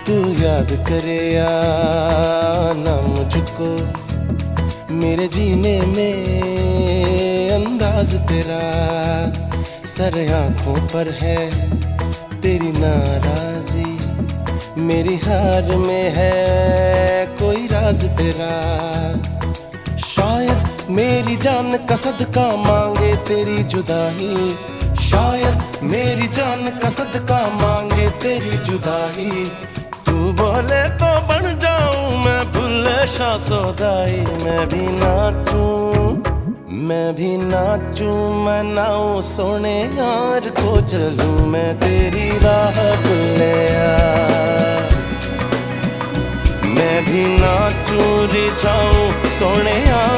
तू याद करे या ना मुझको, मेरे जीने में अंदाज तेरा। सर आंखों पर है तेरी नाराजी, मेरी हार में है कोई राज तेरा। शायद मेरी जान का सदका मांगे तेरी जुदाई, शायद मेरी जान का सदका मांगे तेरी जुदाई। तू बोले तो बन जाऊं मैं भुल्ले शाह सौदाई। मैं भी नाचूं, मैं भी नाचूं, मैं नाऊं सोने यार को चलूं मैं तेरी राह भुल्लिया। मैं भी नाचूं रिझाऊं सोने यार